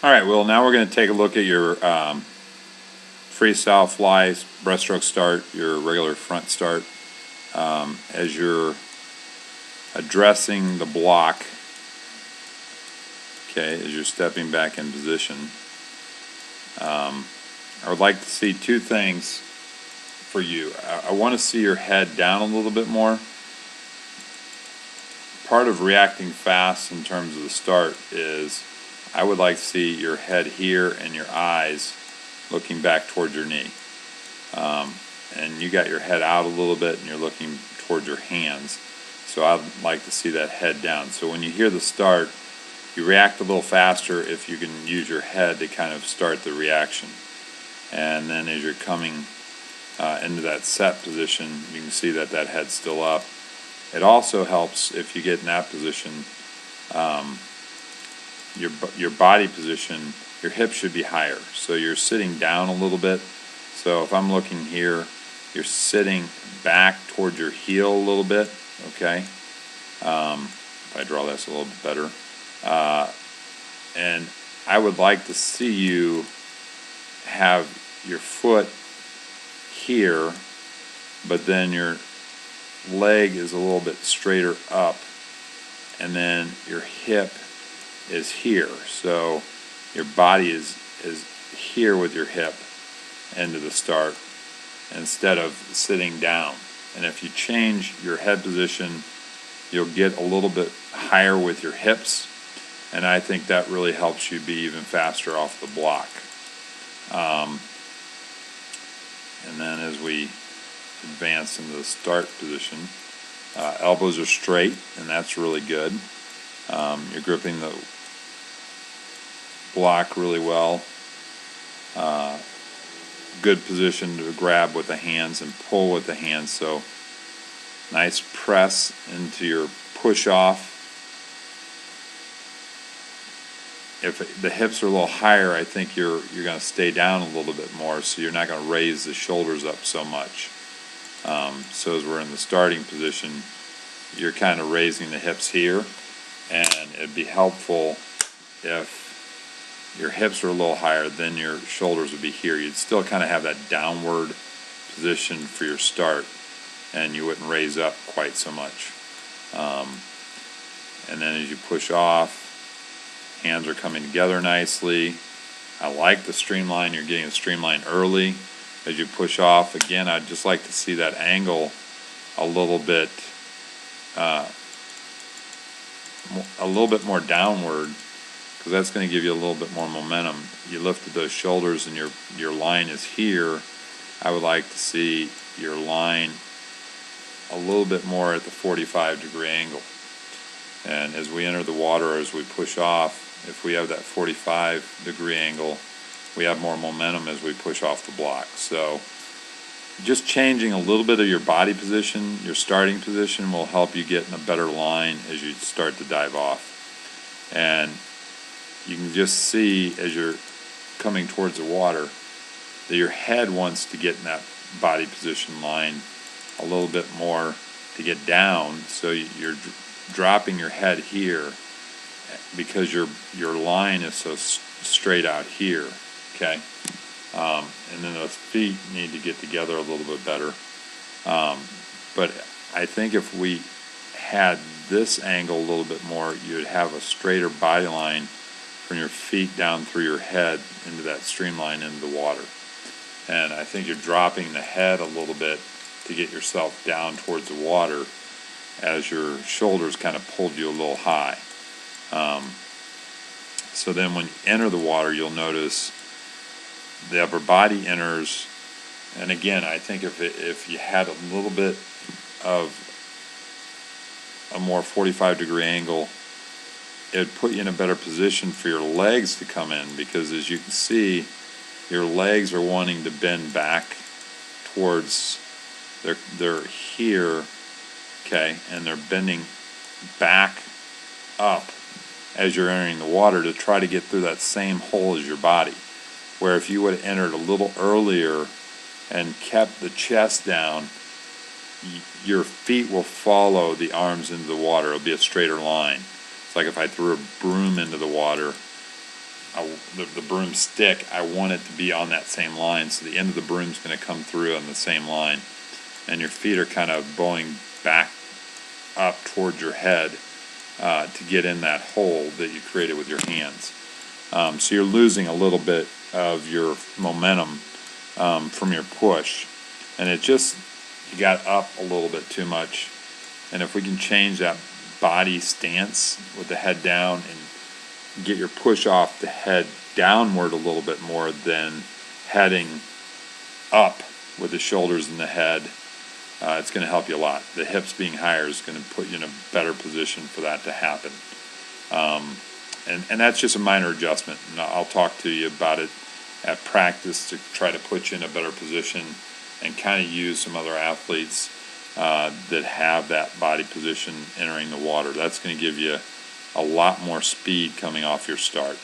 All right, well, now we're going to take a look at your freestyle fly breaststroke start, your regular front start. As you're addressing the block, okay, as you're stepping back in position, I would like to see two things for you. I want to see your head down a little bit more. Part of reacting fast in terms of the start is I would like to see your head here and your eyes looking back towards your knee. And you got your head out a little bit and you're looking towards your hands. So I'd like to see that head down. So when you hear the start, you react a little faster if you can use your head to kind of start the reaction. And then as you're coming into that set position, you can see that that head's still up. It also helps if you get in that position, your body position, your hips should be higher. So you're sitting down a little bit. So if I'm looking here, you're sitting back towards your heel a little bit, okay? If I draw this a little bit better. And I would like to see you have your foot here, but then your leg is a little bit straighter up, and then your hip is here. So your body is here with your hip into the start instead of sitting down. And if you change your head position, you'll get a little bit higher with your hips, and I think that really helps you be even faster off the block. And then as we advance into the start position, elbows are straight, and that's really good. You're gripping the block really well. Good position to grab with the hands and pull with the hands. So nice press into your push off. If the hips are a little higher, I think you're going to stay down a little bit more, so you're not going to raise the shoulders up so much. So as we're in the starting position, you're kind of raising the hips here, and it'd be helpful if your hips are a little higher, then your shoulders would be here. You'd still kind of have that downward position for your start, and you wouldn't raise up quite so much. And then as you push off, hands are coming together nicely. I like the streamline. You're getting a streamline early. As you push off, again, I'd just like to see that angle a little bit more downward, because that's going to give you a little bit more momentum. You lifted those shoulders and your line is here. I would like to see your line a little bit more at the 45-degree angle. And as we enter the water, as we push off, if we have that 45-degree angle, we have more momentum as we push off the block. So just changing a little bit of your body position, your starting position, will help you get in a better line as you start to dive off. And you can just see as you're coming towards the water that your head wants to get in that body position line a little bit more to get down. So you're dropping your head here because your line is so straight out here, okay? And then those feet need to get together a little bit better. But I think if we had this angle a little bit more, you'd have a straighter body line from your feet down through your head into that streamline into the water. And I think you're dropping the head a little bit to get yourself down towards the water as your shoulders kind of pulled you a little high. So then when you enter the water, you'll notice the upper body enters, and again, I think if you had a little bit of a more 45-degree angle, it would put you in a better position for your legs to come in, because as you can see, your legs are wanting to bend back towards, they're here, okay, and they're bending back up as you're entering the water to try to get through that same hole as your body. Where if you would have entered a little earlier and kept the chest down, your feet will follow the arms into the water. It'll be a straighter line. It's like if I threw a broom into the water, the broomstick, I want it to be on that same line, so the end of the broom is going to come through on the same line, and your feet are kind of bowing back up towards your head to get in that hole that you created with your hands. So you're losing a little bit of your momentum from your push, and you got up a little bit too much. And if we can change that body stance with the head down and get your push off the head downward a little bit more than heading up with the shoulders and the head, it's going to help you a lot. The hips being higher is going to put you in a better position for that to happen. And that's just a minor adjustment. And I'll talk to you about it at practice to try to put you in a better position and kind of use some other athletes that have that body position entering the water. That's going to give you a lot more speed coming off your start.